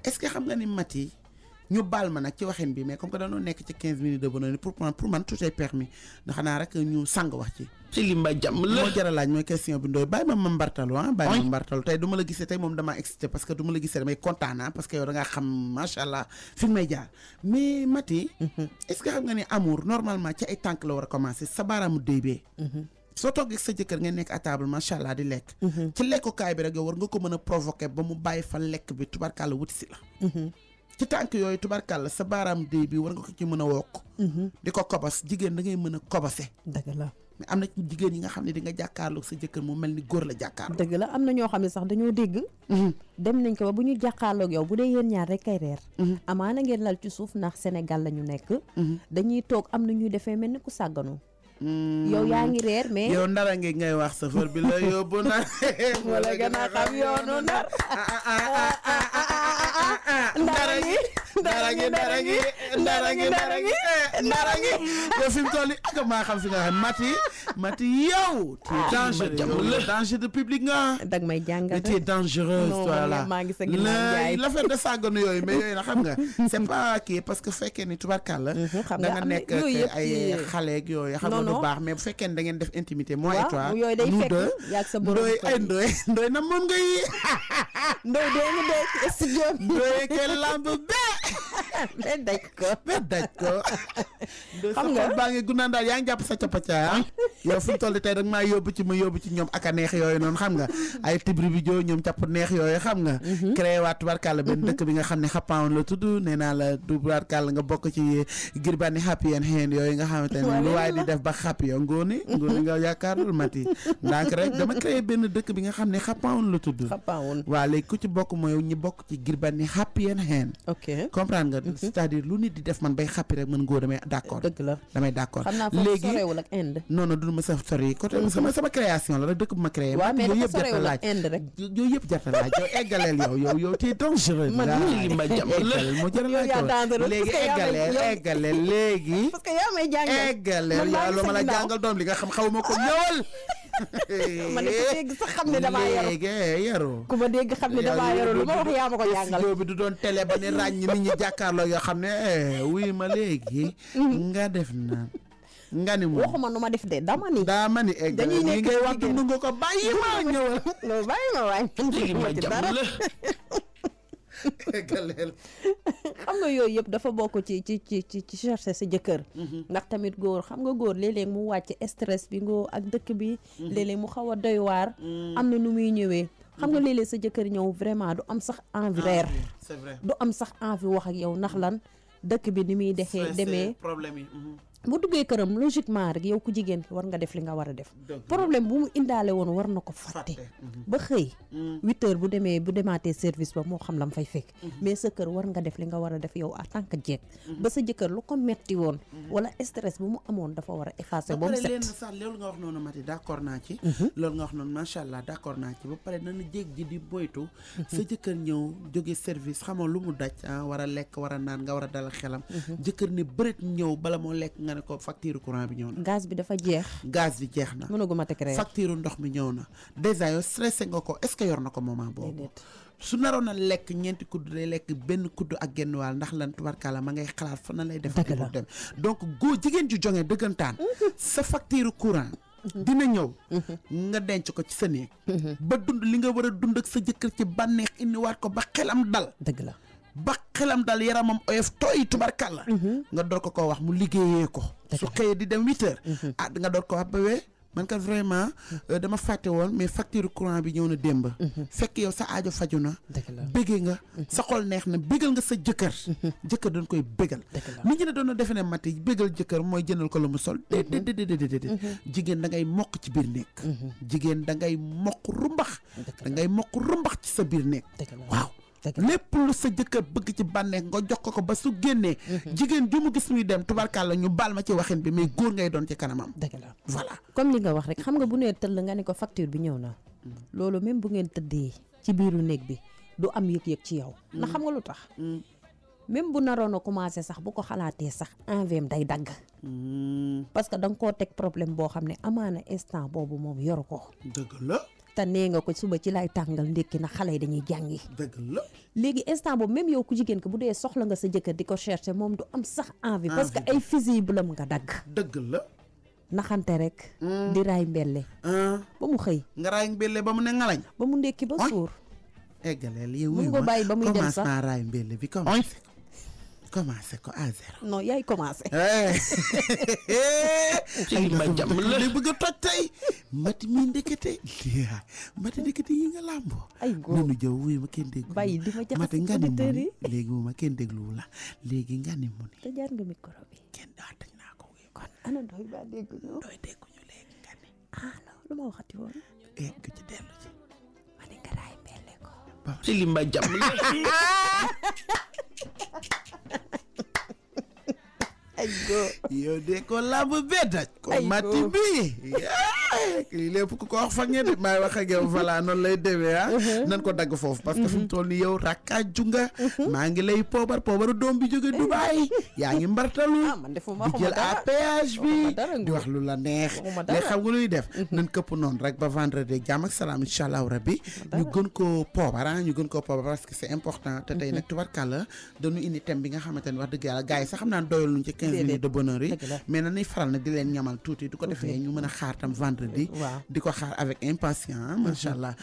est-ce que xam nga ni Mati ñu baal ma nag ci waxin bi mais comme que dañoo nekk ci 15 minutes de bonheur pour man tout est permis ndax xanaa rek ñu sàng wax ci. ci limba jàmm la moo jar a laaj mooy question bi Ndoye bàyyi ma mbartalu bàyyi ma mbartalu tey du ma la gisee tey moom damaa excité parce que du ma la gisee damay kontaan parce que yow da ngaa xam macha allah fi may jaar mais Mati. est-ce que xam nga ni amour normalement ci ay tànk la war a commencer sa baaraamu déy bee. soo toogee sa jëkkër ngeen nekk à table macha allah di lekk. ci lekkukaay bi rek yow war nga ko mën a provoquer ba mu bàyyi fa lekk bi tubarkalla wuti si la. ci tànk yooyu tubarkalla sa baaraam déy bi war nga ko ci mën a wokk. di ko kobos jigéen da ngay mën a kobose. dëgg la. mais am na ci jigéen yi nga xam ne di nga jàkkaarloog sa jëkkër mu mel ni góor la jàkkaarloog. dëgg la am na ñoo xam ne sax dañoo dégg. dem nañ ko ba bu ñu jàkkaarloog yow bu dee yéen ñaar rek kay reer. amaana ngeen lal ci suuf ndax Sénégal la ñu nekk. dañuy toog am na ñuy defee mel ni ku sàgganu. yow yaa ngi reer mais. yow ndara ngi ngay wax safar bi la yóbbu nar. wala gën a xam yoonu nar. ndara ngi ndara ngi ndara ngi ndara ngi ndara ngi ndara ngi. yow fi mu toll nii ak maa xam fi nga xam Mati yow. tu es dangereux danger de public nga. dag may jàngal tu es dangereuse toi là. maa ngi sa ginnaaw Ndiaye l'affaire de sàgganu yooyu mais yooyu nag xam nga c'est pas kii parce que fekkee ni tubarkalla. da nga nekk ay xale ak yooyu xam nga du baax mais bu fekkee ne da ngeen def intimité moi et toi. yooyu day fekk yaag sa borom Ndoye na moon nga yi. Ndoye dee nga dee ci studio bi. Ndoye ke lamb bee. ba daj ko. xam nga baa ngi gunnaan daal yaa ngi jàpp sa capacaa. yow fi mu toll tey rek maa yóbbu ci ñoom ak a neex yooyu noonu xam nga ay tibri bi joo ñoom capp neex yooyu xam nga. créé waat tubarkalla benn dëkk bi nga xam ne xappawoon la tudd nee naa la tubarkalla nga bokk ci Girbani happy and hand yooyu nga xamante ne lu waaye di def ba xàpp yow ngooni nga yaakaarul Mati ndànk rek dama créé benn dëkk bi nga xam ne xappawoon la tudd. xappawoon waaw léegi ku ci bokk mooy ñi bokk ci Girbani happy and hand. ok comprendre nga. c'est-à-dire lu nit di def man bay xàppi rek man ngóor damay d'accord. dëgg la damay d'accord. xam naa foofu sorewul ak Inde. non du ma sa sori côté sama création la rek dëkk bu ma créé. waaw mais dafa yëpp jar sorewul laaj ak Inde rek. yooyu yëpp jar laaj yow eggaleel yow te dangereux. man li ma jàmm la moo jar laaj léegi eggaleel léegi. parce que yaa may jàngal eggaleel yow lu ma la jàngal doom li nga xam xaw ma ko ñëwal. ma ne ku dégg sax xam ne damaa yaru léegi yaru. ku ma dégg xam ne damaa yaru lu ma wax yaa ma ko jàngal. studio bi du doon télé ba ne ràññ nit ñi jàkkaarloo yoo xam ne wuy ma léegi. nga def na nga ni moom waxuma nu ma def de dama ni. daa ma ni egg dañuy nekk ngay wax dund nga ko bàyyi ma ñëwal. non bàyyi ma waay. li ma jàmm la. eggaleel. xam nga yooyu yëpp dafa bokk ci chercher sa jëkkër. ndax tamit góor xam nga góor léeg-léeg mu wàcc stress bi ngoo ak dëkk bi. léeg-léeg mu xaw a doy waar. am na nu muy ñëwee. xam nga léeg-léeg sa jëkkër ñëw vraiment du am sax envie reer. c'est vrai du am sax envie wax ak yow ndax lan dëkk bi ni muy demee problème yi. bu duggee këram logiquement rek yow ku jigéen ki war nga def li nga war a def. problème bu mu indaale woon war na ko fàtte. ba xëy 8h bu demaatee service ba moo xam la mu fay fekk. mais sa kër war nga def li nga war a def yow en tant que jeeg. ba sa jëkkër lu ko metti woon. wala stress bu mu amoon dafa war a effacer ba mu set. leen sax loolu nga wax noonu Mati d'accord naa ci. loolu nga wax noonu macha allah d'accord naa ci ba pare nana jéeg ji di boytu. sa jëkkër ñëw jóge service xamoo lu mu daj war a lekk war a naan nga war a dalal xelam. jëkkër ne bëreet ñëw bala moo lekk nga ne ko facture courant bi ñëw na. gaz bi dafa jeex. gaz bi jeex na. mënaguma teg reer. facture ndox mi ñëw na. déjà yow stressé nga ko est-ce que yor na ko moment boobu. su naroon a lekk ñeenti kudd lay lekk benn kudd ak genn waal ndax lan tubarkalla ma ngay xalaat fan na lay def. dëgg la dem donc góor jigéen ju jonge dëggantaan. sa facture courant. dina ñëw. nga denc ko ci sa néeg. ba dund li nga war a dund ak sa jëkkër ci bànneex indiwaat ko ba xelam dal. dëgg la. ba xelam dal yaramam oyof tooy tubarkalla. nga door ko wax mu liggéeyee ko. su xëyee di dem 8h. nga door ko wax ba wee man kat vraiment dama fàtte woon mais facture courant bi ñëw na démb. fekk yow sa aajo faju na. bëggee nga sa xol neex na bëggal nga sa jëkkër. jëkkër dañ koy bëggal. nit ñi ne doon na defe ne Mati bëggal jëkkër mooy jëndal ko lu mu sol. déedéet jigéen da ngay mokk ci biir néeg. jigéen da ngay mokk rumbax. da ngay mokk rumbax ci sa biir néeg. waaw. lépp lu sa jëkkër bëgg ci bànneex nga jox ko ba su génnee. jigéen ju mu gis muy dem tubarkalla ñu baal ma ci waxin bi mais góor ngay doon ci kanamam. dëgg la voilà. comme li nga wax rek xam nga bu nee tëll nga ne ko facture bi ñëw na. loolu même bu ngeen tëddee ci biiru néeg bi du am yëg-yëg ci yow. ndax xam nga lu tax. même bu naroon a commencé sax bu ko xalaatee sax enviem day dagg. parce que da nga koo teg problème boo xam ne amaana instant boobu moom yoru ko. dëgg la. te nee nga ko suba ci lay tàngal ndékki na xale yi dañuy jàngi. dëgg la. léegi instant boobu même yow ku jigéen ko bu dee soxla nga sa jëkkër di ko chercher moom du am sax envie parce que ay fusible am nga dagg. dëgg la. naxante rek. di raay mbelle. ba mu xëy. nga raay mbelle ba mu ne ngalañ. ba mu ndékki ba suur. eggaleel yow mun nga bàyyi ba muy dem sax commencement raay mbelle bi commencé ko à zéro. non yaay commencé. ci ma jàmm la li bëgg a toj tey. mati mi ndekete. mati ndekete yi nga làmboo. ay góor nanu jëw wuy ma kenn déglu. bàyyi di ma mati jaxase nga ni mu auditeurs ni yi. léegi mu ma kenn dégluwu la léegi nga ni mu ni. te jaar nga micro bi. kenn daa tëj naa ko wuy kon ana doy ba dégguñu. doy dégguñu léegi nga ni. ah non lu ma waxati woon. egg ci dellu ci. ma ne nga raay mbelle ko. ci ma jàmm la ay góor. yow de ko làmb bee daj ko Ay mati góor. bi lii lépp ku ko wax fa ngeen de maay wax ak yow voilà noonu lay demee nan ko dagg foofu parce que fi mu toll ni yow rakkaaju nga maa ngi lay poobaru doom bi jóge Dubaay yaa ngi mbartalu ah man defuma di jël à péage bi waxuma dara di wax lu la neex waxuma dara. léegi xam nga luy def nan këpp noonu rek ba vendredi jàmm ak salaam incha allahu rabbi ñu gën koo poobar ñu gën koo poobar parce que c'est important te tey nag tubarkàlla dañu indi thème bi nga xamante ne wax dëgg yàlla gars yi sax xam naa doyal luñ ci 15 minutes de bonheur yi dëgg la. mais nañuy faral nag di leen ñamal tuuti du ko defee ñu mën a xaar tam vendredi waaw di ko xaar avec impatience macha allah